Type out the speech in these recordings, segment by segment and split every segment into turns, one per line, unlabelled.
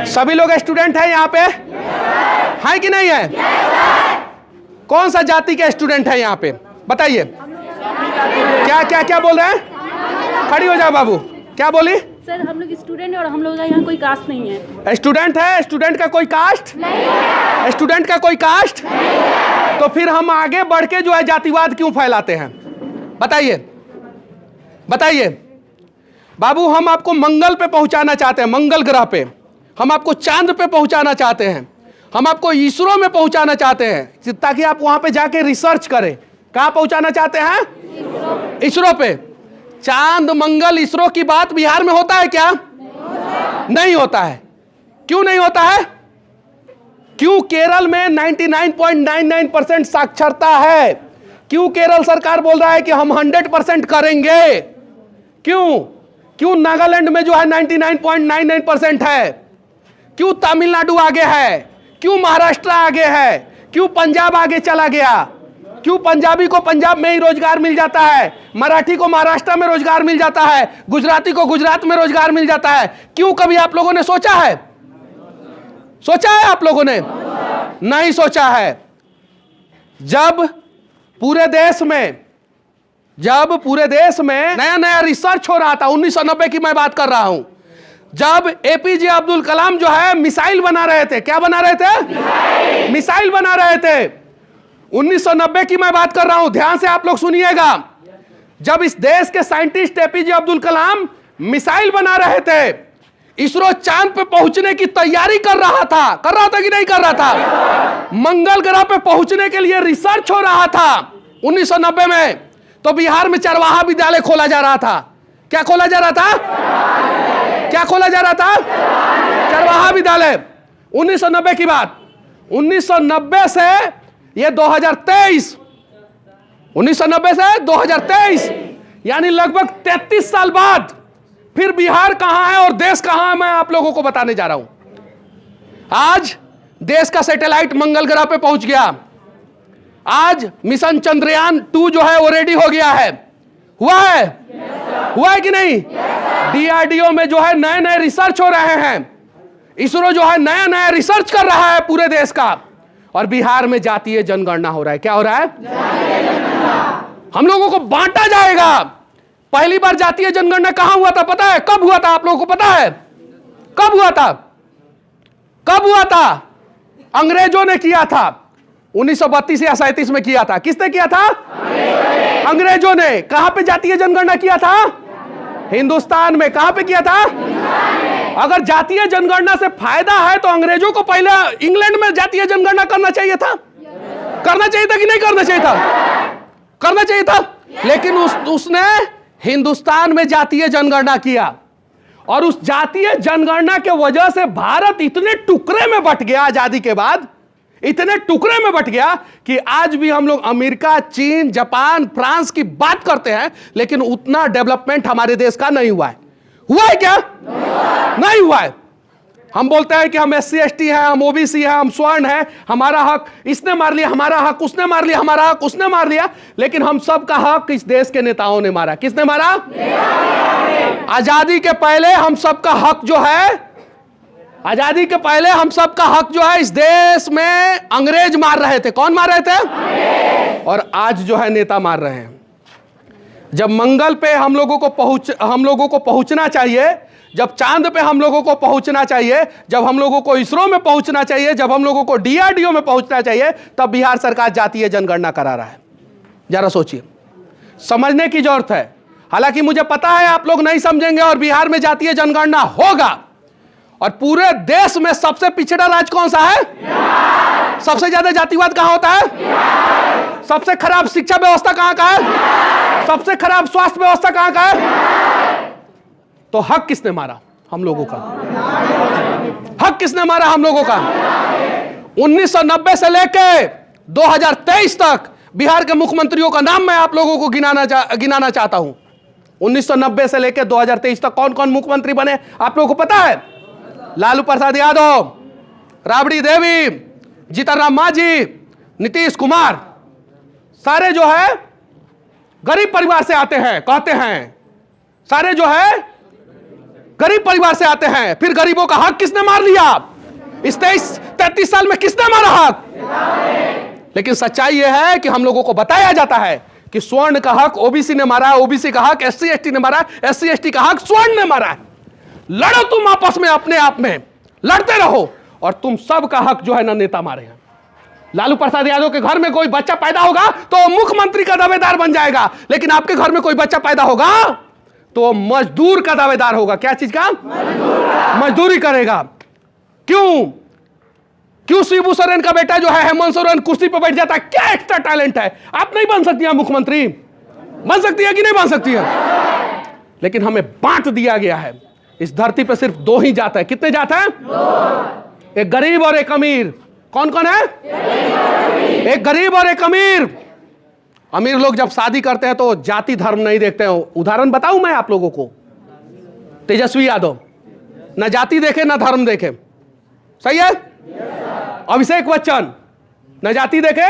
सभी लोग स्टूडेंट हैं यहाँ पे? हैं कि नहीं है? कौन सा जाति के स्टूडेंट है यहाँ पे बताइए? क्या क्या क्या बोल रहे हैं? खड़ी हो जाओ बाबू, क्या बोली?
सर हम लोग स्टूडेंट हैं और हम लोग का यहाँ कोई कास्ट नहीं है।
स्टूडेंट है, स्टूडेंट का कोई कास्ट नहीं है। स्टूडेंट का कोई कास्ट नहीं है। तो फिर हम आगे बढ़ के जो है जातिवाद क्यों फैलाते हैं बताइए? बताइए बाबू, हम आपको मंगल पे पहुंचाना चाहते हैं, मंगल ग्रह पे। हम आपको चांद पे पहुंचाना चाहते हैं, हम आपको इसरो में पहुंचाना चाहते हैं ताकि आप वहां पे जाके रिसर्च करें। कहां पहुंचाना चाहते हैं? इसरो पे। चांद मंगल इसरो की बात बिहार में होता है क्या? नहीं होता है। क्यों नहीं होता है? क्यों केरल में 99.99% साक्षरता है? क्यों केरल सरकार बोल रहा है कि हम 100% करेंगे? क्यों नागालैंड में जो है 99.99% है? क्यों तमिलनाडु आगे है? क्यों महाराष्ट्र आगे है? क्यों पंजाब आगे चला गया? क्यों पंजाबी को पंजाब में ही रोजगार मिल जाता है, मराठी को महाराष्ट्र में रोजगार मिल जाता है, गुजराती को गुजरात में रोजगार मिल जाता है? क्यों कभी आप लोगों ने सोचा है? सोचा है आप लोगों ने? नहीं सोचा है। जब पूरे देश में नया नया रिसर्च हो रहा था, 1990 की मैं बात कर रहा हूं, जब एपीजे अब्दुल कलाम जो है मिसाइल बना रहे थे। क्या बना रहे थे? मिसाइल बना रहे थे। 1990 की मैं बात कर रहा हूं, ध्यान से आप लोग सुनिएगा। जब इस देश के scientist APJ Abdul Kalam missile बना रहे थे, इसरो चांद पे पहुंचने की तैयारी कर रहा था कि नहीं कर रहा था? मंगल ग्रह पे पहुंचने के लिए रिसर्च हो रहा था 1990 में। तो बिहार में चरवाहा विद्यालय खोला जा रहा था। क्या खोला जा रहा था? क्या खोला जा रहा था? चरवाहा विद्यालय। 1990 की बात। 1990 से ये 2023, 1990 से 2023 यानी लगभग 33 साल बाद फिर बिहार कहां है और देश कहां है, मैं आप लोगों को बताने जा रहा हूं। आज देश का सैटेलाइट मंगल ग्रह पे पहुंच गया। आज मिशन चंद्रयान 2 जो है वो रेडी हो गया है। हुआ है? हुआ है कि नहीं? डीआरडीओ में जो है नए नए रिसर्च हो रहे हैं। इसरो जो है नया नया रिसर्च कर रहा है पूरे देश का। और बिहार में जातीय जनगणना हो रहा है। क्या हो रहा है? हम लोगों को बांटा जाएगा। पहली बार जातीय जनगणना कहां हुआ था पता है? कब हुआ था आप लोगों को पता है? कब हुआ था? कब हुआ था? अंग्रेजों ने किया था। 1932 या 37 में किया था। किसने किया था? अंग्रेजों ने। कहां पे जातीय जनगणना किया था? हिंदुस्तान में। कहां पे किया था? अगर जातीय जनगणना से फायदा है तो अंग्रेजों को पहले इंग्लैंड में जातीय जनगणना करना चाहिए था। करना चाहिए था कि नहीं करना चाहिए था? करना चाहिए था। लेकिन उसने हिंदुस्तान में जातीय जनगणना किया और उस जातीय जनगणना के वजह से भारत इतने टुकड़े में बंट गया। आजादी के बाद इतने टुकड़े में बंट गया कि आज भी हम लोग अमेरिका, चीन, जापान, फ्रांस की बात करते हैं, लेकिन उतना डेवलपमेंट हमारे देश का नहीं हुआ है। हुआ है क्या? नहीं हुआ है। हम बोलते हैं कि हम SC ST हैं, हम OBC हैं, हम स्वर्ण हैं, हमारा हक इसने मार लिया, हमारा हक उसने मार लिया, हमारा हक उसने मार लिया। लेकिन हम सब का हक इस देश के नेताओं ने मारा। किसने मारा? आजादी के पहले हम सब का हक जो है, आजादी के पहले हम सब का हक जो है इस देश में अंग्रेज मार रहे थे। कौन मार रहे थे? और आज जो है नेता मार रहे हैं। जब मंगल पे हम लोगों को पहुंचना चाहिए, जब चांद पे हम लोगों को पहुंचना चाहिए, जब हम लोगों को इसरो में पहुंचना चाहिए, जब हम लोगों को DRDO में पहुंचना चाहिए, तब बिहार सरकार जातीय जनगणना करा रहा है। जरा सोचिए, समझने की जरूरत है। हालांकि मुझे पता है आप लोग नहीं समझेंगे और बिहार में जातीय जनगणना होगा। और पूरे देश में सबसे पिछड़ा राज्य कौन सा है? सबसे ज्यादा जातिवाद कहां होता है? सबसे खराब शिक्षा व्यवस्था कहां का है? सबसे खराब स्वास्थ्य व्यवस्था कहां का है? तो हक किसने मारा? हम लोगों का। हक किसने मारा? हम लोगों का। 1990 से लेके 2023 तक बिहार के मुख्यमंत्रियों का नाम मैं आप लोगों को गिनाना चाहता हूं। 1990 से लेकर 2023 तक कौन कौन मुख्यमंत्री बने आप लोगों को पता है? लालू प्रसाद यादव, राबड़ी देवी, जीतन राम मांझी, नीतीश कुमार, सारे जो है गरीब परिवार से आते हैं। कहते हैं सारे जो है गरीब परिवार से आते हैं, फिर गरीबों का हक किसने मार लिया? इस 33 साल में किसने मारा हक? लेकिन सच्चाई यह है कि हम लोगों को बताया जाता है कि स्वर्ण का हक ओबीसी ने मारा है, ओबीसी का हक एससी एसटी ने मारा है, एससी एसटी का हक स्वर्ण ने मारा है। लड़ो तुम आपस में, अपने आप में लड़ते रहो, और तुम सब का हक जो है ना नेता मारे हैं। लालू प्रसाद यादव के घर में कोई बच्चा पैदा होगा तो मुख्यमंत्री का दावेदार बन जाएगा, लेकिन आपके घर में कोई बच्चा पैदा होगा तो मजदूर का दावेदार होगा। क्या चीज का? मजदूरी करेगा। क्यों शिबू सोरेन का बेटा जो है हेमंत सोरेन कुर्सी पर बैठ जाता है? क्या एक्स्ट्रा टैलेंट है? आप नहीं बन सकती है मुख्यमंत्री? बन सकती है कि नहीं बन सकती है? लेकिन हमें बांट दिया गया है। इस धरती पर सिर्फ 2 ही जात है। कितने जात है? 2। एक गरीब और एक अमीर। कौन कौन है? एक गरीब और एक अमीर। अमीर लोग जब शादी करते हैं तो जाति धर्म नहीं देखते हैं। उदाहरण बताऊं मैं आप लोगों को, तेजस्वी यादव ना जाति देखे ना धर्म देखे, सही है? अभिषेक बच्चन न जाति देखे,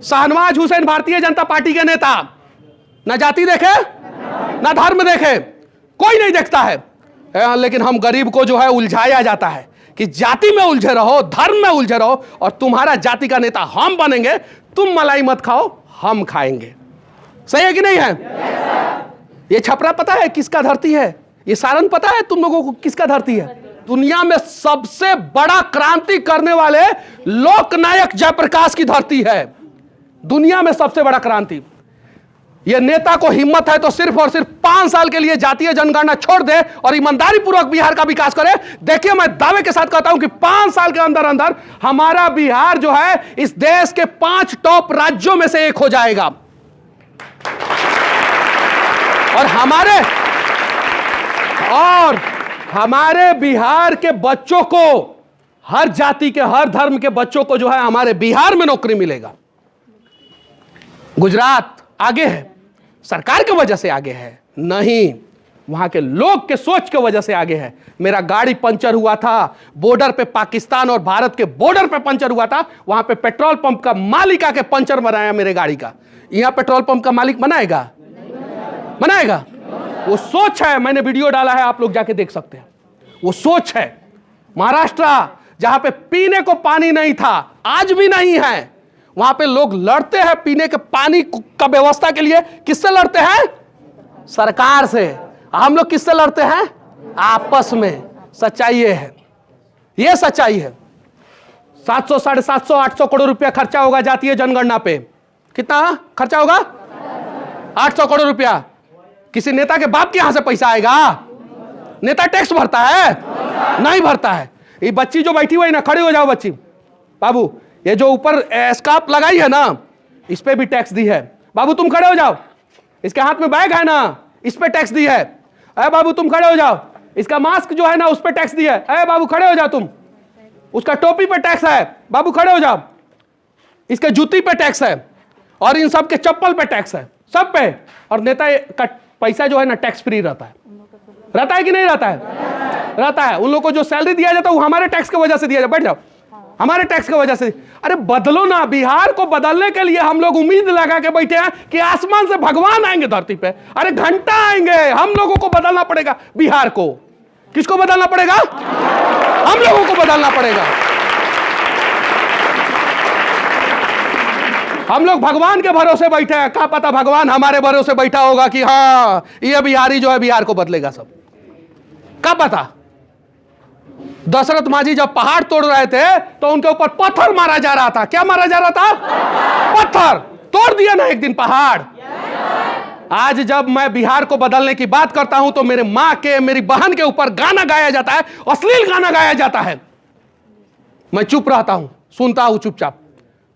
शाहनवाज हुसैन भारतीय जनता पार्टी के नेता न जाति देखे न धर्म देखे, कोई नहीं देखता है। लेकिन हम गरीब को जो है उलझाया जाता है कि जाति में उलझे रहो, धर्म में उलझे रहो, और तुम्हारा जाति का नेता हम बनेंगे, तुम मलाई मत खाओ, हम खाएंगे। सही है कि नहीं है? ये छपरा पता है किसका धरती है? ये सारण पता है तुम लोगों को किसका धरती है? दुनिया में सबसे बड़ा क्रांति करने वाले लोकनायक जयप्रकाश की धरती है। दुनिया में सबसे बड़ा क्रांति। यह नेता को हिम्मत है तो सिर्फ और सिर्फ 5 साल के लिए जातीय जनगणना छोड़ दे और ईमानदारी पूर्वक बिहार का विकास करे। देखिए, मैं दावे के साथ कहता हूं कि 5 साल के अंदर अंदर हमारा बिहार जो है इस देश के 5 टॉप राज्यों में से एक हो जाएगा। और हमारे बिहार के बच्चों को, हर जाति के, हर धर्म के बच्चों को जो है हमारे बिहार में नौकरी मिलेगा। गुजरात आगे है, सरकार की वजह से आगे है नहीं, वहां के लोग के सोच की वजह से आगे है। मेरा गाड़ी पंचर हुआ था बॉर्डर पे, पाकिस्तान और भारत के बॉर्डर पे पंचर हुआ था। वहां पे पेट्रोल पंप का मालिक आके पंचर बनाया मेरे गाड़ी का। यहां पेट्रोल पंप का मालिक बनाएगा? वो सोच है। मैंने वीडियो डाला है, आप लोग जाके देख सकते हैं। वो सोच है। महाराष्ट्र जहां पे पीने को पानी नहीं था, आज भी नहीं है, वहां पे लोग लड़ते हैं पीने के पानी का व्यवस्था के लिए। किससे लड़ते हैं? सरकार से। हम लोग किससे लड़ते हैं? आपस में। सच्चाई ये है, ये सच्चाई है। 700, 750, 800 करोड़ रुपया खर्चा होगा जातीय जनगणना पे। कितना खर्चा होगा? 800 करोड़ रुपया। किसी नेता के बाप के यहां से पैसा आएगा? नेता टैक्स भरता है? नहीं भरता है। ये बच्ची जो बैठी हुई है ना, खड़ी हो जाओ बच्ची। बाबू, ये जो ऊपर स्कार्फ लगाई है ना, इस पे भी टैक्स दी है। बाबू तुम खड़े हो जाओ। इसके हाथ में बैग है ना, इस पे टैक्स दी है। अरे बाबू तुम खड़े हो जाओ। इसका मास्क जो है ना, उस पे टैक्स दी है। अरे बाबू खड़े हो जाओ तुम। उसका टोपी पे टैक्स है। बाबू खड़े हो जाओ। इसके जूती पे टैक्स है, और इन सब के चप्पल पे टैक्स है, सब पे। और नेता का पैसा जो है ना टैक्स फ्री रहता है। रहता है कि नहीं रहता है? रहता है। उन लोगों को जो सैलरी दिया जाता है वो हमारे टैक्स की वजह से दिया जाता है। बैठ जाओ। हमारे टैक्स की वजह से। अरे बदलो ना। बिहार को बदलने के लिए हम लोग उम्मीद लगा के बैठे हैं कि आसमान से भगवान आएंगे धरती पे। अरे घंटा आएंगे। हम लोगों को बदलना पड़ेगा बिहार को। किसको बदलना पड़ेगा? हम लोगों को बदलना पड़ेगा। हम लोग भगवान के भरोसे बैठे हैं। क्या पता भगवान हमारे भरोसे बैठा होगा कि हाँ ये बिहारी जो है बिहार को बदलेगा सब। क्या पता। दशरथ मांझी जब पहाड़ तोड़ रहे थे तो उनके ऊपर पत्थर मारा जा रहा था। क्या मारा जा रहा था? पत्थर। तोड़ दिया ना एक दिन पहाड़। आज जब मैं बिहार को बदलने की बात करता हूं तो मेरे मां के, मेरी बहन के ऊपर गाना गाया जाता है, अश्लील गाना गाया जाता है। मैं चुप रहता हूं, सुनता हूं चुपचाप,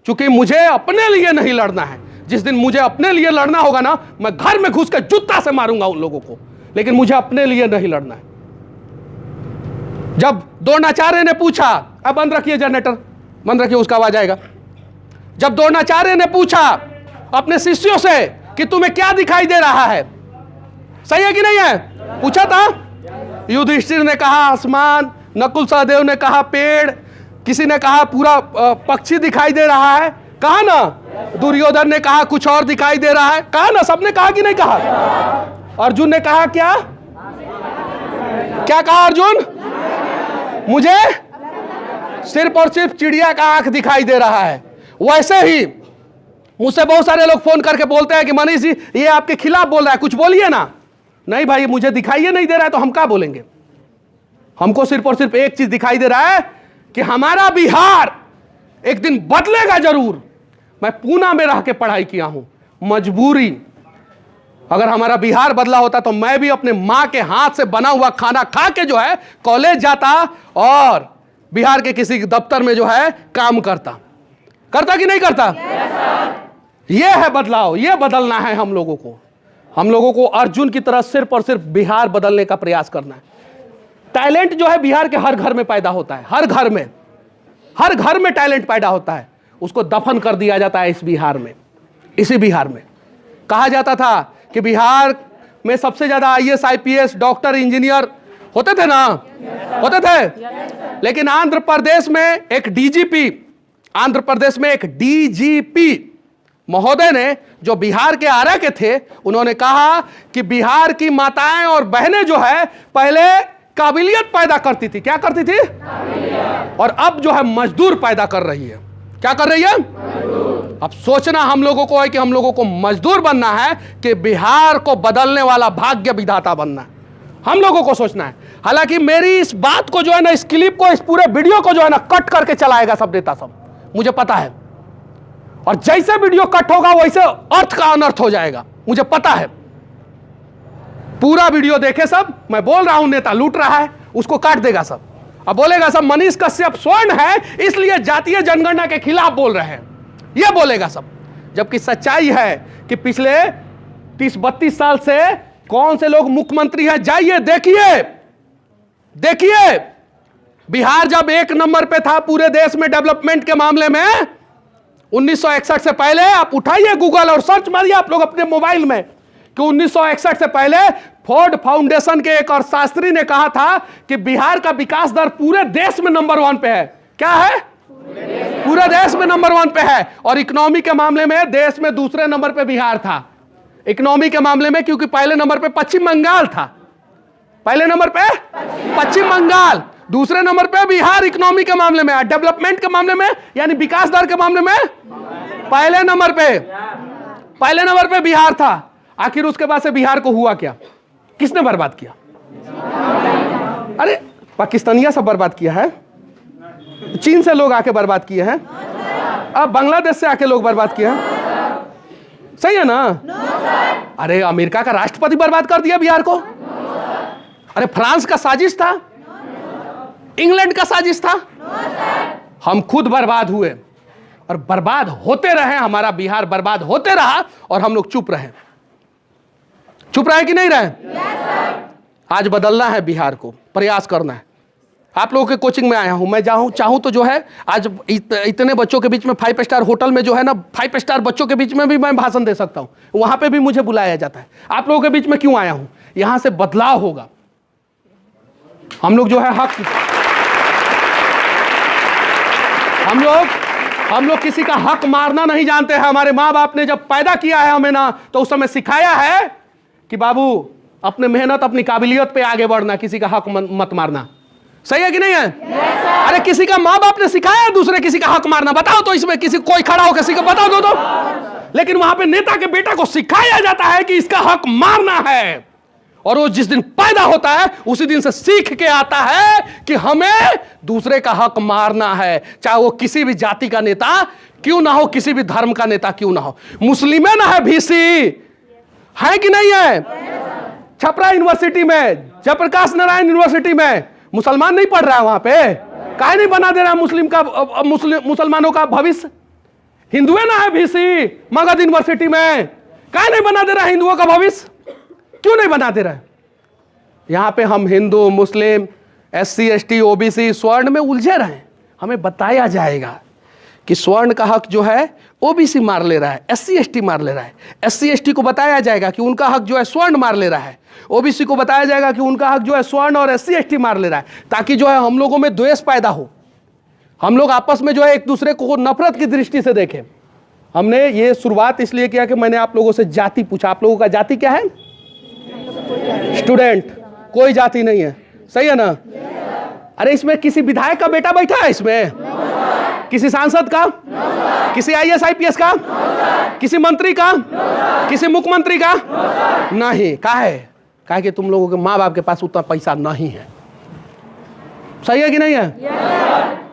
क्योंकि मुझे अपने लिए नहीं लड़ना है। जिस दिन मुझे अपने लिए लड़ना होगा ना, मैं घर में घुस के जूता से मारूंगा उन लोगों को। लेकिन मुझे अपने लिए नहीं लड़ना है। जब द्रोणाचार्य ने पूछा, अब बंद रखिए जनरेटर, बंद रखिए, उसका आवाज आएगा। जब द्रोणाचार्य ने पूछा अपने शिष्यों से कि तुम्हें क्या दिखाई दे रहा है, सही है कि नहीं है, पूछा था। युधिष्ठिर ने कहा आसमान, नकुल सहदेव ने कहा पेड़, किसी ने कहा पूरा पक्षी दिखाई दे रहा है, कहा ना। दुर्योधन ने कहा कुछ और दिखाई दे रहा है, कहा ना। सबने कहा कि नहीं कहा? अर्जुन ने कहा क्या? क्या कहा अर्जुन? मुझे सिर्फ और सिर्फ चिड़िया का आंख दिखाई दे रहा है। वैसे ही मुझसे बहुत सारे लोग फोन करके बोलते हैं कि मनीष जी ये आपके खिलाफ बोल रहा है, कुछ बोलिए ना। नहीं भाई, मुझे दिखाई नहीं दे रहा है तो हम क्या बोलेंगे? हमको सिर्फ और सिर्फ एक चीज दिखाई दे रहा है कि हमारा बिहार एक दिन बदलेगा जरूर। मैं पूना में रह के पढ़ाई किया हूं, मजबूरी। अगर हमारा बिहार बदला होता तो मैं भी अपने मां के हाथ से बना हुआ खाना खा के जो है कॉलेज जाता और बिहार के किसी दफ्तर में जो है काम करता कि नहीं करता? यह है बदलाव, यह बदलना है हम लोगों को। हम लोगों को अर्जुन की तरह सिर्फ और सिर्फ बिहार बदलने का प्रयास करना है। टैलेंट जो है बिहार के हर घर में पैदा होता है, हर घर में टैलेंट पैदा होता है। उसको दफन कर दिया जाता है इस बिहार में। इसी बिहार में कहा जाता था कि बिहार में सबसे ज्यादा IAS IPS डॉक्टर इंजीनियर होते थे ना, होते थे। लेकिन आंध्र प्रदेश में एक DGP महोदय ने, जो बिहार के आरा के थे, उन्होंने कहा कि बिहार की माताएं और बहनें जो है पहले काबिलियत पैदा करती थी। क्या करती थी? और अब जो है मजदूर पैदा कर रही है। क्या कर रही है? अब सोचना हम लोगों को है कि हम लोगों को मजदूर बनना है कि बिहार को बदलने वाला भाग्य विधाता बनना है। हम लोगों को सोचना है। हालांकि मेरी इस बात को जो है ना, इस क्लिप को, इस पूरे वीडियो को जो है ना कट करके चलाएगा सब नेता सब, मुझे पता है। और जैसे वीडियो कट होगा वैसे अर्थ का अनर्थ हो जाएगा, मुझे पता है। पूरा वीडियो देखे सब। मैं बोल रहा हूं नेता लूट रहा है, उसको काट देगा सब। अब बोलेगा सब मनीष कश्यप स्वर्ण है इसलिए जातीय जनगणना के खिलाफ बोल रहे हैं, यह बोलेगा सब। जबकि सच्चाई है कि पिछले 30-32 साल से कौन से लोग मुख्यमंत्री हैं, जाइए देखिए। बिहार जब 1 नंबर पे था पूरे देश में डेवलपमेंट के मामले में 1961 से पहले, आप उठाइए गूगल और सर्च मारिए आप लोग अपने मोबाइल में कि 1961 से पहले फोर्ड फाउंडेशन के एक और शास्त्री ने कहा था कि बिहार का विकास दर पूरे देश में नंबर 1 पे है। क्या है? पूरे देश में नंबर 1 पे है। और इकोनॉमी के मामले में देश में दूसरे नंबर पे बिहार था। इकोनॉमी के मामले में, क्योंकि पहले नंबर पे पश्चिम बंगाल था। पहले नंबर पे पश्चिम बंगाल, दूसरे नंबर पे बिहार इकोनॉमी के मामले में। डेवलपमेंट के मामले में यानी विकास दर के मामले में पहले नंबर पे बिहार था। आखिर उसके बाद से बिहार को हुआ क्या? किसने बर्बाद किया? अरे पाकिस्तानिया सब बर्बाद किया है, चीन से लोग आके बर्बाद किए हैं, अब बांग्लादेश से आके लोग बर्बाद किए हैं। सही है ना? अरे अमेरिका का राष्ट्रपति बर्बाद कर दिया बिहार को। अरे फ्रांस का साजिश था, इंग्लैंड का साजिश था। हम खुद बर्बाद हुए और बर्बाद होते रहे। हमारा बिहार बर्बाद होते रहा और हम लोग चुप रहे कि नहीं रहे? आज बदलना है बिहार को, प्रयास करना है। आप लोगों के कोचिंग में आया हूं मैं, चाहूं तो जो है आज इतने बच्चों के बीच में 5 स्टार होटल में जो है ना 5 स्टार बच्चों के बीच में भी मैं भाषण दे सकता हूं। वहां पे भी मुझे बुलाया जाता है। आप लोगों के बीच में क्यों आया हूं? यहां से बदलाव होगा। हम लोग जो है हम लोग किसी का हक मारना नहीं जानते हैं। हमारे माँ बाप ने जब पैदा किया है हमें ना, तो उस समय सिखाया है कि बाबू अपने मेहनत अपनी काबिलियत पे आगे बढ़ना, किसी का हक मत मारना। सही है कि नहीं है? अरे किसी का माँ बाप ने सिखाया है दूसरे किसी का हक मारना? बताओ तो इसमें किसी कोई खड़ा हो किसी को बताओ तो। लेकिन वहां पे नेता के बेटा को सिखाया जाता है कि इसका हक मारना है। और वो जिस दिन पैदा होता है उसी दिन से सीख के आता है कि हमें दूसरे का हक मारना है, चाहे वो किसी भी जाति का नेता क्यों ना हो, किसी भी धर्म का नेता क्यों ना हो। मुस्लिम ना है VC है कि नहीं है? छपरा यूनिवर्सिटी में, जयप्रकाश नारायण यूनिवर्सिटी में मुसलमान नहीं पढ़ रहा है। वहां पे काहे नहीं बना दे रहा मुसलमानों का भविष्य? हिंदुए ना है VC मगध यूनिवर्सिटी में, काहे नहीं बना दे रहा हिंदुओं का भविष्य? क्यों नहीं बना दे रहा है? यहां पे हम हिंदू, मुस्लिम, SC ST OBC स्वर्ण में उलझे रहे। हमें बताया जाएगा कि स्वर्ण का हक जो है OBC मार ले रहा है, SC ST मार ले रहा है। SC ST को बताया जाएगा कि उनका हक जो है स्वर्ण मार ले रहा है। OBC को बताया जाएगा कि उनका हक जो है स्वर्ण और SC ST मार ले रहा है, ताकि जो है हम लोगों में द्वेष पैदा हो। हम लोग आपस में जो है एक दूसरे को नफरत की दृष्टि से देखें। हमने ये शुरुआत इसलिए किया कि मैंने आप लोगों से जाति पूछा। आप लोगों का जाति क्या है? स्टूडेंट। कोई जाति नहीं है, सही है ना? अरे इसमें किसी विधायक का बेटा बैठा है इसमें? किसी सांसद का? किसी IAS IPS का? किसी मंत्री का? किसी मुख्यमंत्री का? नहीं। काहे कि तुम लोगों के माँ बाप के पास उतना पैसा नहीं है, सही है कि नहीं है?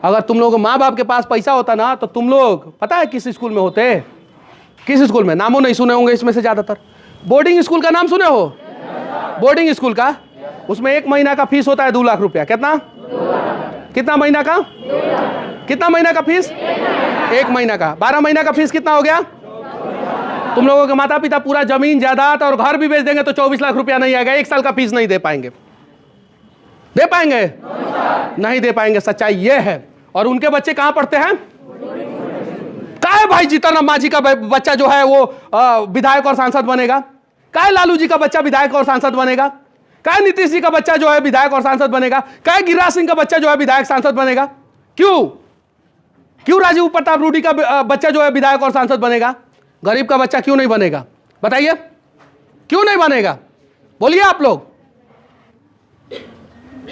अगर तुम लोगों के माँ बाप के पास पैसा होता ना तो तुम लोग पता है किस स्कूल में होते? किस स्कूल में? नामों नहीं सुने होंगे इसमें से ज्यादातर। बोर्डिंग स्कूल का नाम सुने हो? बोर्डिंग स्कूल का, उसमें 1 महीना का फीस होता है 2 लाख रुपया। कितना महीना का? कितना महीना का फीस? 1 महीना का। 12 महीना का फीस कितना हो गया? तुम लोगों के माता पिता पूरा जमीन जायदाद और घर भी बेच देंगे तो 24 लाख रुपया नहीं आएगा। 1 साल का फीस नहीं दे पाएंगे। दे पाएंगे? नहीं दे पाएंगे। सच्चाई ये है। और उनके बच्चे कहां पढ़ते हैं? काहे भाई जीतन मांझी का बच्चा जो है वो विधायक और सांसद बनेगा? काहे लालू जी का बच्चा विधायक और सांसद बनेगा? काहे नीतीश जी का बच्चा जो है विधायक और सांसद बनेगा? काहे गिरिराज सिंह का बच्चा जो है विधायक सांसद बनेगा? क्यों राजीव प्रताप रूडी का बच्चा जो है विधायक और सांसद बनेगा? गरीब का बच्चा क्यों नहीं बनेगा? बताइए, क्यों नहीं बनेगा? बोलिए आप लोग।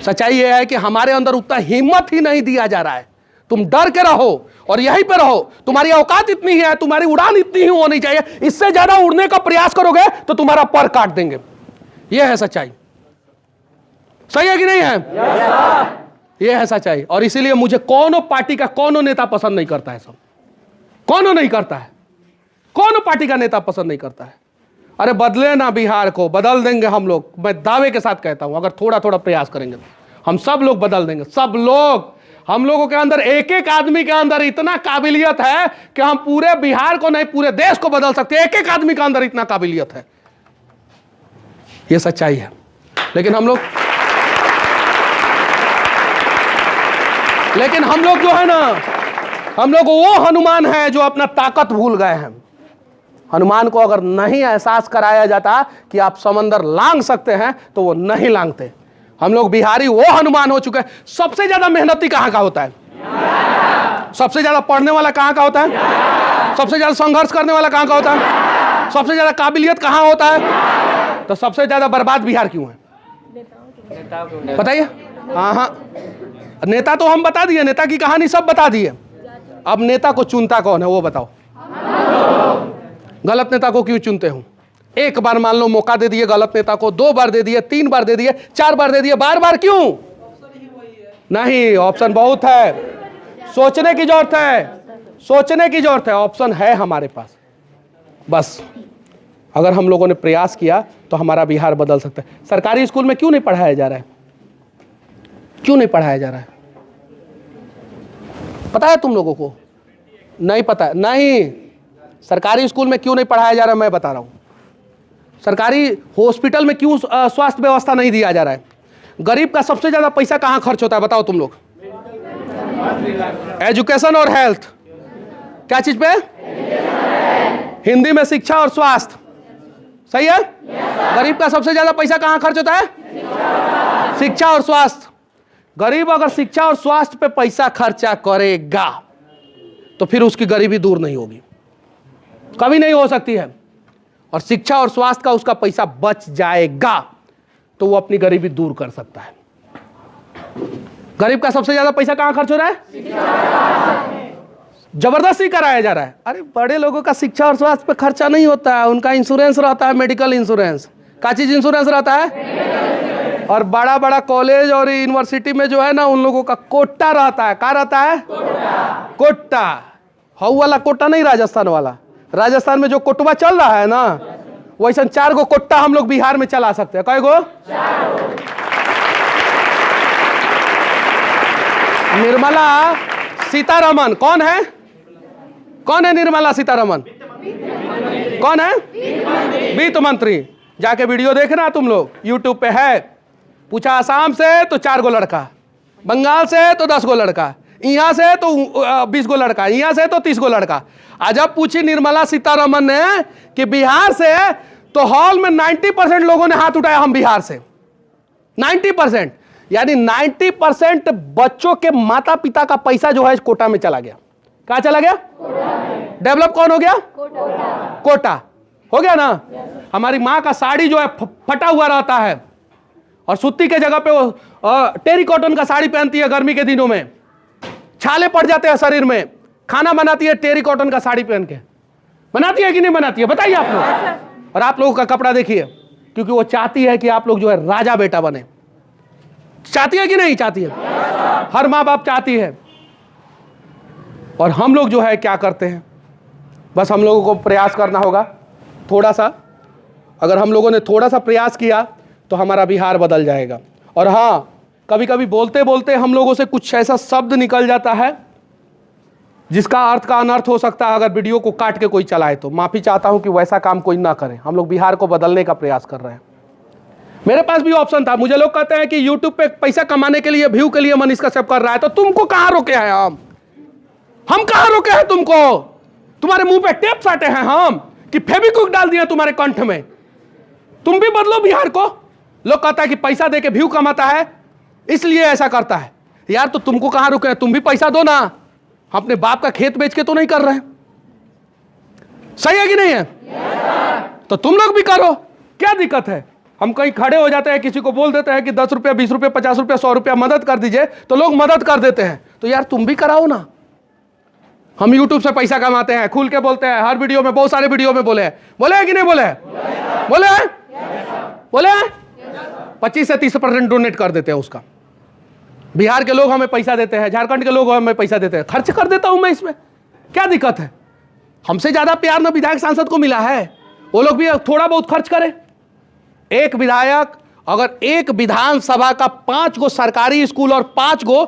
सच्चाई यह है कि हमारे अंदर उतना हिम्मत ही नहीं दिया जा रहा है। तुम डर के रहो और यहीं पे रहो। तुम्हारी औकात इतनी है, तुम्हारी उड़ान इतनी ही होनी चाहिए। इससे ज्यादा उड़ने का प्रयास करोगे तो तुम्हारा पर काट देंगे। यह है सच्चाई। सही है कि नहीं है? यह है सच्चाई। और इसीलिए मुझे कोनो पार्टी का कोनो नेता पसंद नहीं करता है। सब कोनो नहीं करता है। कोनो पार्टी का नेता पसंद नहीं करता है। अरे बदले ना, बिहार को बदल देंगे हम लोग। मैं दावे के साथ कहता हूं, अगर थोड़ा थोड़ा प्रयास करेंगे तो हम सब लोग बदल देंगे। सब लोग। हम लोगों के अंदर, एक एक आदमी के अंदर इतना काबिलियत है कि हम पूरे बिहार को नहीं पूरे देश को बदल सकते। एक एक आदमी के अंदर इतना काबिलियत है। यह सच्चाई है। लेकिन हम लोग जो है ना, हम लोग वो हनुमान है जो अपना ताकत भूल गए हैं। हनुमान को अगर नहीं एहसास कराया जाता कि आप समंदर लांघ सकते हैं तो वो नहीं लांघते। हम लोग बिहारी वो हनुमान हो चुके हैं। सबसे ज्यादा मेहनती कहां का होता है? सबसे ज्यादा पढ़ने वाला कहां का होता है? सबसे ज्यादा संघर्ष करने वाला कहां का होता है? सबसे ज्यादा काबिलियत कहां होता है? तो सबसे ज्यादा बर्बाद बिहार क्यों है? बताइए। हाँ, नेता तो हम बता दिए, नेता की कहानी सब बता दिए। अब नेता को चुनता कौन है वो बताओ। गलत नेता को क्यों चुनते हो? एक बार मान लो मौका दे दिए गलत नेता को, 2 बार दे दिए, 3 बार दे दिए, 4 बार दे दिए, बार क्यों? नहीं, ऑप्शन बहुत है। सोचने की जरूरत है, सोचने की जरूरत है। ऑप्शन है हमारे पास। बस अगर हम लोगों ने प्रयास किया तो हमारा बिहार बदल सकता है। सरकारी स्कूल में क्यों नहीं पढ़ाया जा रहा है? क्यों नहीं पढ़ाया जा रहा है? पता है तुम लोगों को? नहीं पता? नहीं। सरकारी स्कूल में क्यों नहीं पढ़ाया जा रहा है मैं बता रहा हूं। सरकारी हॉस्पिटल में क्यों स्वास्थ्य व्यवस्था नहीं दिया जा रहा है? गरीब का सबसे ज्यादा पैसा कहां खर्च होता है बताओ तुम लोग? एजुकेशन और हेल्थ। क्या चीज पे? हिंदी में शिक्षा और स्वास्थ्य। सही है? गरीब का सबसे ज्यादा पैसा कहां खर्च होता है? शिक्षा और स्वास्थ्य। गरीब अगर शिक्षा और स्वास्थ्य पे पैसा खर्चा करेगा तो फिर उसकी गरीबी दूर नहीं होगी, कभी नहीं हो सकती है। और शिक्षा और स्वास्थ्य का उसका पैसा बच जाएगा तो वो अपनी गरीबी दूर कर सकता है। गरीब का सबसे ज्यादा पैसा कहां खर्च हो रहा है? जबरदस्ती कराया जा रहा है। अरे बड़े लोगों का शिक्षा और स्वास्थ्य पे खर्चा नहीं होता है, उनका इंश्योरेंस रहता है, मेडिकल इंश्योरेंस। क्या चीज इंश्योरेंस रहता है? और बड़ा बड़ा कॉलेज और यूनिवर्सिटी में जो है ना उन लोगों का कोटा रहता है। क्या रहता है? कोटा। हाउ वाला कोटा नहीं, राजस्थान वाला। राजस्थान में जो कोटवा चल रहा है ना वैसा 4 गो कोट्टा हम लोग बिहार में चला सकते हैं। कै गो? निर्मला सीतारमन कौन है? कौन है निर्मला सीतारमन? कौन है? वित्त मंत्री। जाके वीडियो देखना तुम लोग, यूट्यूब पे है। पूछा आसाम से तो 4 गो लड़का, बंगाल से तो 10 गो लड़का, यहाँ से तो 20 गो लड़का, यहाँ से तो 30 गो लड़का। आज जब पूछी निर्मला सीतारमन ने कि बिहार से, तो हॉल में 90% लोगों ने हाथ उठाया हम बिहार से। 90%, यानी 90% बच्चों के माता पिता का पैसा जो है इस कोटा में चला गया। कहाँ चला गया? डेवलप कौन हो गया? कोटा हो गया ना। हमारी माँ का साड़ी जो है फटा हुआ रहता है, और सूती के जगह पे वो टेरी कॉटन का साड़ी पहनती है गर्मी के दिनों में, छाले पड़ जाते हैं शरीर में, खाना बनाती है टेरी कॉटन का साड़ी पहन के। बनाती है कि नहीं बनाती है बताइए आप लोग। और आप लोगों का कपड़ा देखिए, क्योंकि वो चाहती है कि आप लोग जो है राजा बेटा बने। चाहती है कि नहीं चाहती है? हर माँ बाप चाहती है। और हम लोग जो है क्या करते हैं, बस हम लोगों को प्रयास करना होगा थोड़ा सा। अगर हम लोगों ने थोड़ा सा प्रयास किया तो हमारा बिहार बदल जाएगा। और हाँ, कभी कभी बोलते बोलते हम लोगों से कुछ ऐसा शब्द निकल जाता है जिसका अर्थ का अनर्थ हो सकता है। अगर वीडियो को काट के कोई चलाए तो माफी चाहता हूं कि वैसा काम कोई ना करे। हम लोग बिहार को बदलने का प्रयास कर रहे हैं। मेरे पास भी ऑप्शन था। मुझे लोग कहते हैं कि YouTube पे पैसा कमाने के लिए, व्यू के लिए मनीष कश्यप कर रहा है, तो तुमको कहां रोके हैं हम कहां रोके हैं तुमको? तुम्हारे मुंह पे टेप साटे हैं हम कि फेविक्विक डाल दिया तुम्हारे कंठ में? तुम भी बदलो बिहार को। लोग कहता है कि पैसा देके व्यू कमाता है इसलिए ऐसा करता है। यार तो तुमको कहां रोके हैं? तुम भी पैसा दो ना। हम अपने बाप का खेत बेच के तो नहीं कर रहे हैं। सही है कि नहीं है? तो तुम लोग भी करो, क्या दिक्कत है? हम कहीं खड़े हो जाते हैं, किसी को बोल देते हैं कि 10 रुपया, 20 रुपया, 50 रुपया, 100 रुपया मदद कर दीजिए, तो लोग मदद कर देते हैं। तो यार तुम भी कराओ ना। हम YouTube से पैसा कमाते हैं, खुल के बोलते हैं, हर वीडियो में, बहुत सारे वीडियो में बोले हैं कि नहीं बोले? बोले 25 से 30% डोनेट कर देते हैं उसका। बिहार के लोग हमें पैसा देते हैं, झारखंड के लोग हमें पैसा देते हैं, खर्च कर देता हूं मैं। इसमें क्या दिक्कत है? हमसे ज्यादा प्यार ना विधायक सांसद को मिला है, वो लोग भी थोड़ा बहुत खर्च करें। एक विधायक अगर एक विधानसभा का 5 गो सरकारी स्कूल और 5 गो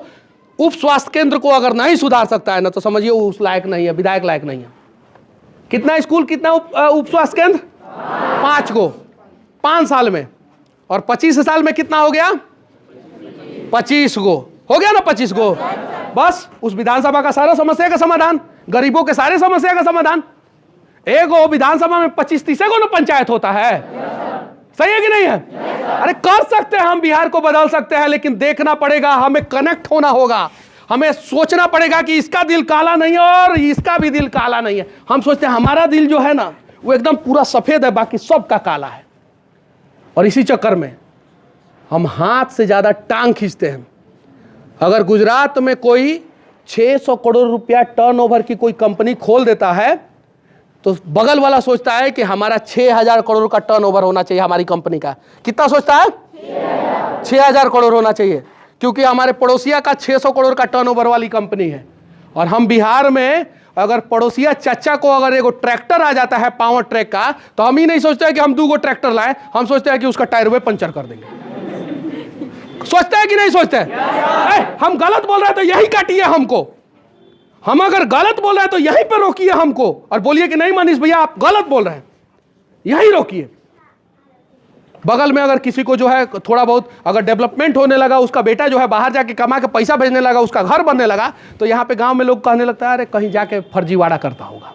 उप स्वास्थ्य केंद्र को अगर नहीं सुधार सकता है ना, तो समझिए वो उस लायक नहीं है, विधायक लायक नहीं है। कितना स्कूल, कितना उप स्वास्थ्य केंद्र? 5 गो 5 साल में। और 25 साल में कितना हो गया? 25 गो हो गया ना। 25 गो बस उस विधानसभा का सारा समस्या का समाधान, गरीबों के सारे समस्या का समाधान। एक गो विधानसभा में 25-30 गो ना पंचायत होता है। सही है कि नहीं है? अरे कर सकते हैं हम, बिहार को बदल सकते हैं, लेकिन देखना पड़ेगा, हमें कनेक्ट होना होगा। हमें सोचना पड़ेगा कि इसका दिल काला नहीं है और इसका भी दिल काला नहीं है। हम सोचते हैं हमारा दिल जो है ना वो एकदम पूरा सफेद है, बाकी सबका काला है। और इसी चक्कर में हम हाथ से ज्यादा टांग खींचते हैं। अगर गुजरात में कोई 600 करोड़ रुपया टर्नओवर की कोई कंपनी खोल देता है तो बगल वाला सोचता है कि हमारा 6000 करोड़ का टर्नओवर होना चाहिए हमारी कंपनी का। कितना सोचता है? 6000 करोड़ होना चाहिए, क्योंकि हमारे पड़ोसिया का 600 करोड़ का टर्नओवर वाली कंपनी है। और हम बिहार में अगर पड़ोसिया चाचा को अगर एगो ट्रैक्टर आ जाता है पावर ट्रैक का, तो हम ही नहीं सोचते हैं कि हम 2 गो ट्रैक्टर लाए, हम सोचते हैं कि उसका टायर वे पंचर कर देंगे। सोचते हैं कि नहीं सोचते? हम गलत बोल रहे हैं तो यही काटिए हमको। हम अगर गलत बोल रहे हैं तो यहीं पे रोकिए हमको और बोलिए कि नहीं मनीष भैया आप गलत बोल रहे हैं, यहीं रोकिए। बगल में अगर किसी को जो है थोड़ा बहुत अगर डेवलपमेंट होने लगा, उसका बेटा जो है बाहर जाके कमा के पैसा भेजने लगा, उसका घर बनने लगा, तो यहाँ पे गांव में लोग कहने लगता है अरे कहीं जाके फर्जीवाड़ा करता होगा।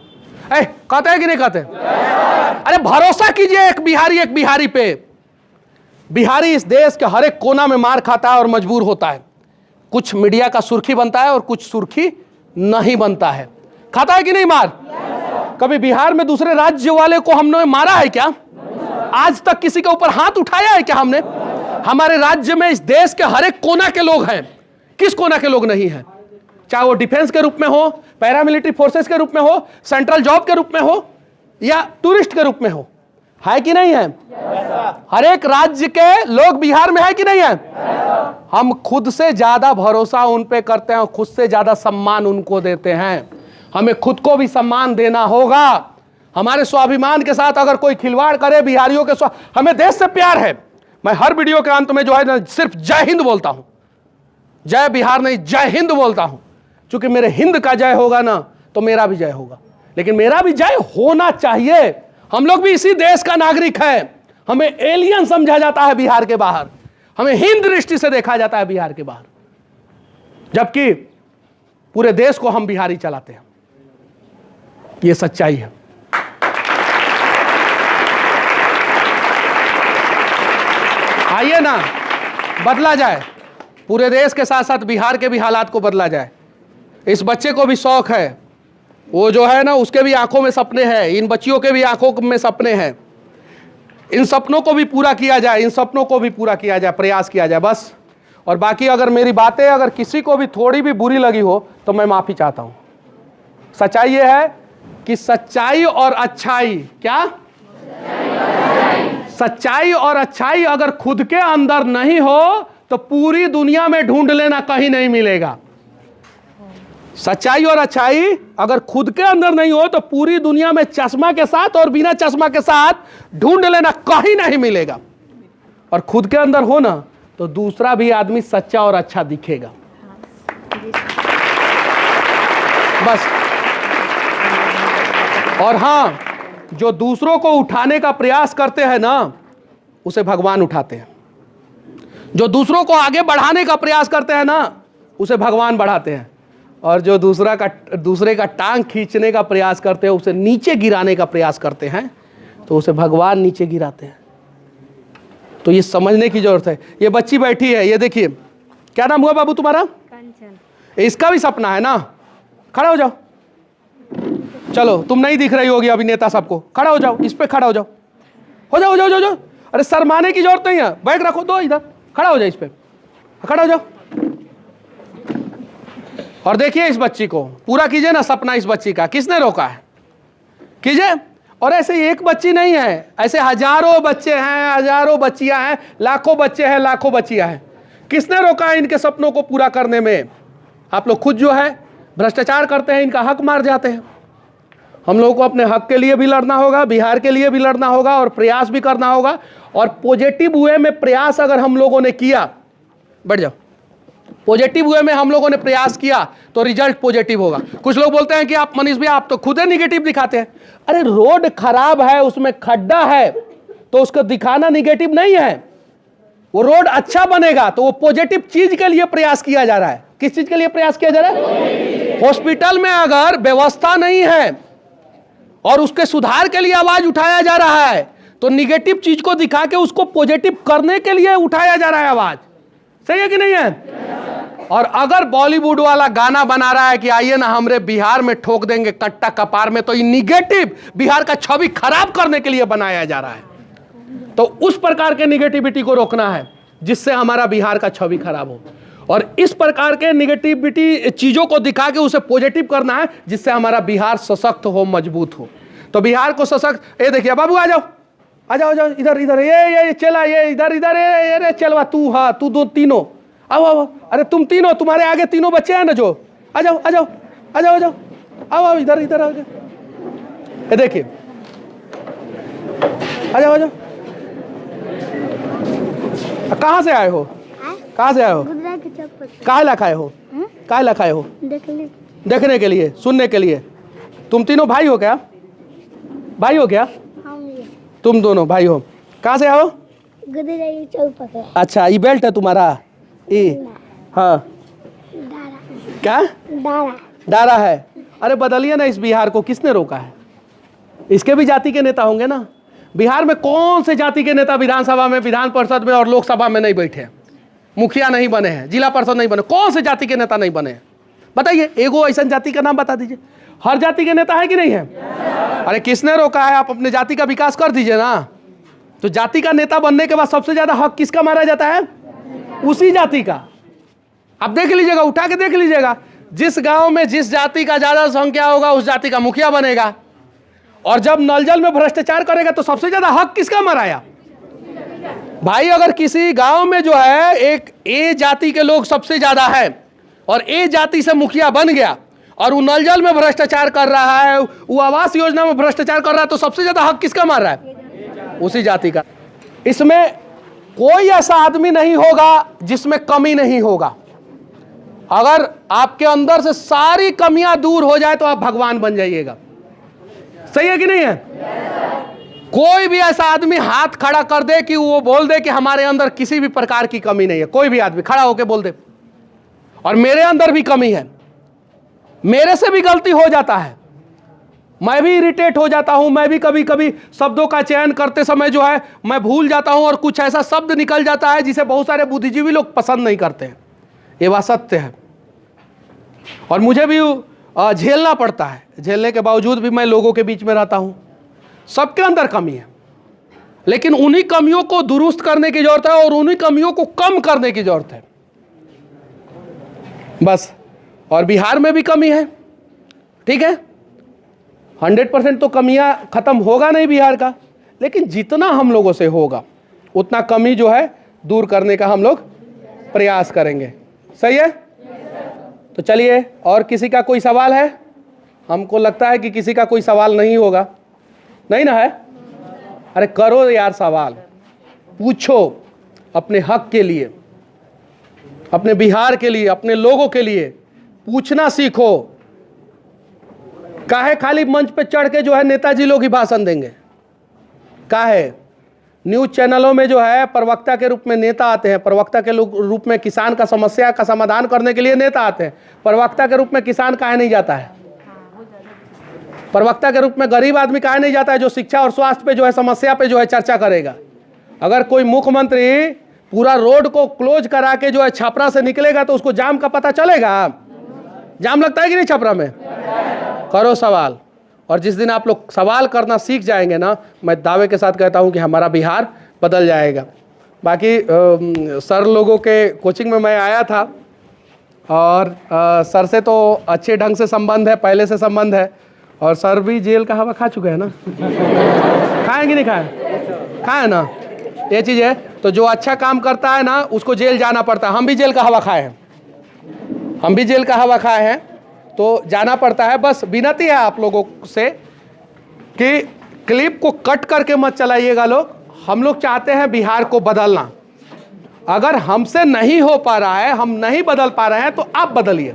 कहते हैं कि नहीं कहते? अरे भरोसा कीजिए एक बिहारी पे। बिहारी इस देश के हर एक कोना में मार खाता है और मजबूर होता है। कुछ मीडिया का सुर्खी बनता है और कुछ सुर्खी नहीं बनता है। खाता है कि नहीं मार? कभी बिहार में दूसरे राज्य वाले को हमने मारा है क्या? आज तक किसी के ऊपर हाथ उठाया है क्या हमने? हमारे राज्य में, इस देश के हर एक कोना के लोग हैं। किस कोना के लोग नहीं है? चाहे वो डिफेंस के रूप में हो, पैरामिलिट्री फोर्सेस के रूप में हो, सेंट्रल जॉब के रूप में हो या टूरिस्ट के रूप में हो, है कि नहीं है? हर एक राज्य के लोग बिहार में है कि नहीं है? हम खुद से ज्यादा भरोसा उन पे करते हैं और खुद से ज्यादा सम्मान उनको देते हैं। हमें खुद को भी सम्मान देना होगा। हमारे स्वाभिमान के साथ अगर कोई खिलवाड़ करे, बिहारियों के हमें देश से प्यार है। मैं हर वीडियो के अंत में जो है ना सिर्फ जय हिंद बोलता हूं, जय बिहार नहीं जय हिंद बोलता हूं, क्योंकि मेरे हिंद का जय होगा ना तो मेरा भी जय होगा। लेकिन मेरा भी जय होना चाहिए। हम लोग भी इसी देश का नागरिक है। हमें एलियन समझा जाता है बिहार के बाहर, हमें हिंद दृष्टि से देखा जाता है बिहार के बाहर, जबकि पूरे देश को हम बिहारी चलाते हैं। ये सच्चाई है। आइए ना बदला जाए, पूरे देश के साथ साथ बिहार के भी हालात को बदला जाए। इस बच्चे को भी शौक है, वो जो है ना उसके भी आंखों में सपने हैं, इन बच्चियों के भी आंखों में सपने हैं। इन सपनों को भी पूरा किया जाए, इन सपनों को भी पूरा किया जाए, प्रयास किया जाए बस। और बाकी अगर मेरी बातें अगर किसी को भी थोड़ी भी बुरी लगी हो तो मैं माफ़ी चाहता हूँ। सच्चाई ये है कि सच्चाई और अच्छाई, क्या सच्चाई और अच्छाई अगर खुद के अंदर नहीं हो तो पूरी दुनिया में ढूंढ लेना, कहीं नहीं मिलेगा। सच्चाई और अच्छाई अगर खुद के अंदर नहीं हो तो पूरी दुनिया में चश्मा के साथ और बिना चश्मा के साथ ढूंढ लेना, कहीं नहीं मिलेगा। और खुद के अंदर हो ना तो दूसरा भी आदमी सच्चा और अच्छा दिखेगा। बस। और हां, जो दूसरों को उठाने का प्रयास करते हैं ना, उसे भगवान उठाते हैं। जो दूसरों को आगे बढ़ाने का प्रयास करते हैं ना, उसे भगवान बढ़ाते हैं। और जो दूसरे का टांग खींचने का प्रयास करते हैं, उसे नीचे गिराने का प्रयास करते हैं, तो उसे भगवान नीचे गिराते हैं। तो ये समझने की जरूरत है। ये बच्ची बैठी है, ये देखिए, क्या नाम हुआ बाबू तुम्हारा? कंचन। इसका भी सपना है ना? खड़ा हो जाओ। चलो, तुम नहीं दिख रही होगी अभिनेता सबको, खड़ा हो जाओ, इस पे खड़ा हो जाओ, हो जाओ, जाओ, जाओ, जाओ। अरे शर्माने की जरूरत नहीं है, बैग रखो दो इधर, खड़ा हो जाओ, इस पे खड़ा हो जाओ। और देखिए इस बच्ची को, पूरा कीजिए ना सपना इस बच्ची का। किसने रोका है? कीजिए। और ऐसे एक बच्ची नहीं है, ऐसे हजारों बच्चे हैं, हजारों बच्चियां हैं, लाखों बच्चे हैं, लाखों बच्चियां हैं। किसने रोका है इनके सपनों को पूरा करने में? आप लोग खुद जो है भ्रष्टाचार करते हैं, इनका हक मार जाते हैं। हम लोगों को अपने हक के लिए भी लड़ना होगा, बिहार के लिए भी लड़ना होगा, और प्रयास भी करना होगा। और पॉजिटिव वे में प्रयास अगर हम लोगों ने किया, बढ़ जाओ, पॉजिटिव वे में हम लोगों ने प्रयास किया तो रिजल्ट पॉजिटिव होगा। कुछ लोग बोलते हैं कि आप मनीष भैया आप तो खुद ही निगेटिव दिखाते हैं। अरे रोड खराब है, उसमें खड्डा है, तो उसको दिखाना निगेटिव नहीं है। वो रोड अच्छा बनेगा तो वो पॉजिटिव चीज के लिए प्रयास किया जा रहा है। किस चीज के लिए प्रयास किया जा रहा है? हॉस्पिटल में अगर व्यवस्था नहीं है और उसके सुधार के लिए आवाज उठाया जा रहा है, तो निगेटिव चीज को दिखा के उसको पॉजिटिव करने के लिए उठाया जा रहा है आवाज। सही है कि नहीं है? और अगर बॉलीवुड वाला गाना बना रहा है कि आइए ना हमरे बिहार में ठोक देंगे कट्टा कपार में, तो ये निगेटिव बिहार का छवि खराब करने के लिए बनाया जा रहा है। तो उस प्रकार के निगेटिविटी को रोकना है जिससे हमारा बिहार का छवि खराब हो, और इस प्रकार के निगेटिविटी चीजों को दिखा के उसे पॉजिटिव करना है जिससे हमारा बिहार सशक्त हो, मजबूत हो। तो बिहार को सशक्त, ये देखिए बाबू आ जाओ, आ जाओ, जाओ इधर इधर, ये चला, ये इधर इधर, ये चलवा तू, हाँ तू दो तीनों आओ आओ। अरे तुम तीनों, तुम्हारे आगे तीनों बच्चे हैं ना जो, आ जाओ आ जाओ आ जाओ आ जाओ, आओ आओ इधर इधर आओ। ये देखिए, आ जाओ आ जाओ। कहाँ से आए हो? कहाँ से आए हो? कहाँ लखाए हो? कहाँ लखाए हो? देखने के लिए, सुनने के लिए। तुम तीनों भाई हो क्या? भाई हो क्या? तुम दोनों भाई हो। कहाँ से आओ? अच्छा, ये बेल्ट है तुम्हारा? हाँ, क्या डारा है? अरे बदलिए ना इस बिहार को। किसने रोका है? इसके भी जाति के नेता होंगे ना। बिहार में कौन से जाति के नेता विधानसभा में, विधान परिषद में और लोकसभा में नहीं बैठे? मुखिया नहीं बने हैं, जिला परिषद नहीं बने, कौन से जाति के नेता नहीं बने हैं? बताइए, एगो ऐसा जाति का नाम बता दीजिए। हर जाति के नेता है कि नहीं है? अरे किसने रोका है? आप अपने जाति का विकास कर दीजिए ना। तो जाति का नेता बनने के बाद सबसे ज्यादा हक किसका मारा जाता है? उसी जाति का। आप देख लीजिएगा, उठा के देख लीजिएगा, जिस गांव में जिस जाति का ज्यादा संख्या होगा उस जाति का मुखिया बनेगा। और जब नल जल में भ्रष्टाचार करेगा तो सबसे ज्यादा हक किसका मराया? भाई अगर किसी गांव में जो है एक ए जाति के लोग सबसे ज्यादा है और ए जाति से मुखिया बन गया और वो नल जल में भ्रष्टाचार कर रहा है, वो आवास योजना में भ्रष्टाचार कर रहा है, तो सबसे ज्यादा हक किसका मार रहा है? उसी जाति का। इसमें कोई ऐसा आदमी नहीं होगा जिसमें कमी नहीं होगा। अगर आपके अंदर से सारी कमियां दूर हो जाए तो आप भगवान बन जाइएगा। सही है कि नहीं है? कोई भी ऐसा आदमी हाथ खड़ा कर दे कि वो बोल दे कि हमारे अंदर किसी भी प्रकार की कमी नहीं है, कोई भी आदमी खड़ा होकर बोल दे, और मेरे अंदर भी कमी है, मेरे से भी गलती हो जाता है, मैं भी इरिटेट हो जाता हूं, मैं भी कभी कभी शब्दों का चयन करते समय जो है मैं भूल जाता हूं और कुछ ऐसा शब्द निकल जाता है जिसे बहुत सारे बुद्धिजीवी लोग पसंद नहीं करते हैं। ये बात सत्य है और मुझे भी झेलना पड़ता है। झेलने के बावजूद भी मैं लोगों के बीच में रहता हूं। सबके अंदर कमी है, लेकिन उन्हीं कमियों को दुरुस्त करने की जरूरत है और उन्हीं कमियों को कम करने की जरूरत है बस। और बिहार में भी कमी है, ठीक है, 100% तो कमियां खत्म होगा नहीं बिहार का, लेकिन जितना हम लोगों से होगा उतना कमी जो है दूर करने का हम लोग प्रयास करेंगे। सही है? तो चलिए, और किसी का कोई सवाल है? हमको लगता है कि किसी का कोई सवाल नहीं होगा, नहीं ना है? अरे करो यार, सवाल पूछो अपने हक के लिए, अपने बिहार के लिए, अपने लोगों के लिए पूछना सीखो। काहे खाली मंच पे चढ़ के जो है नेताजी लोग ही भाषण देंगे? काहे न्यूज चैनलों में जो है प्रवक्ता के रूप में नेता आते हैं, प्रवक्ता के रूप में किसान का समस्या का समाधान करने के लिए नेता आते हैं, प्रवक्ता के रूप में किसान काहे नहीं जाता है? प्रवक्ता के रूप में गरीब आदमी काहे नहीं जाता है, जो शिक्षा और स्वास्थ्य पे जो है समस्या पे जो है चर्चा करेगा? अगर कोई मुख्यमंत्री पूरा रोड को क्लोज करा के जो है छपरा से निकलेगा तो उसको जाम का पता चलेगा? जाम लगता है कि नहीं छपरा में? करो सवाल, और जिस दिन आप लोग सवाल करना सीख जाएंगे ना, मैं दावे के साथ कहता हूं कि हमारा बिहार बदल जाएगा। बाकी सर लोगों के कोचिंग में मैं आया था और सर से तो अच्छे ढंग से संबंध है, पहले से संबंध है, और सर भी जेल का हवा खा चुके हैं ना। खाए कि नहीं खाए? खाए ना, ये चीज़ है। तो जो अच्छा काम करता है ना उसको जेल जाना पड़ता है। हम भी जेल का हवा खाए हैं, हम भी जेल का हवा खाए हैं, तो जाना पड़ता है। बस विनती है आप लोगों से कि क्लिप को कट करके मत चलाइएगा लोग। हम लोग चाहते हैं बिहार को बदलना। अगर हमसे नहीं हो पा रहा है, हम नहीं बदल पा रहे हैं, तो आप बदलिए,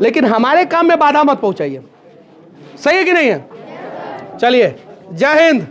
लेकिन हमारे काम में बाधा मत पहुंचाइए। सही है कि नहीं है? चलिए, जय हिंद।